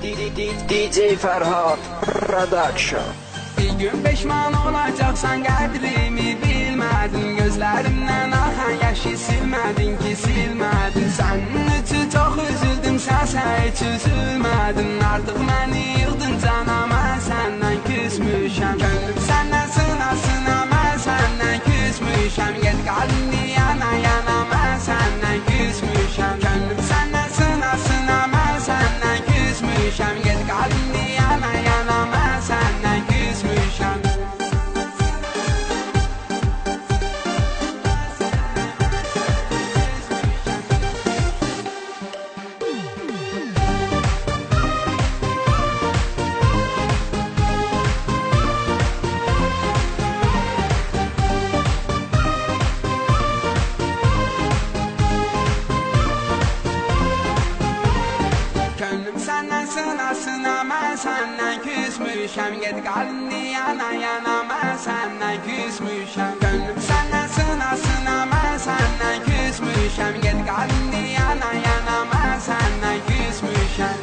DJ Ferhat Production. Bir gün peşman olacaksan kadrimi bilmedin. Gözlerimden akan yaşı silmedin ki silmedin. Senin için çok üzüldüm, sen hiç üzülmedin. Artık beni yıldın canım, ben senden küsmüşem. Gönlüm senden sınasın ama senden küsmüşem. Git kalbini yana yana, ben senden küsmüşem. Gönlüm senden sınasın ama senden küsmüşem. Git kalbini yana yana, ben senden küsmüşem. Gönlüm senden sınasın ama senden küsmüşem. Git kalbini yana yana, ben senden küsmüşem. Gönlüm senden sınasın ama senden küsmüşem. Git kalbini yana yana, ben senden küsmüşem.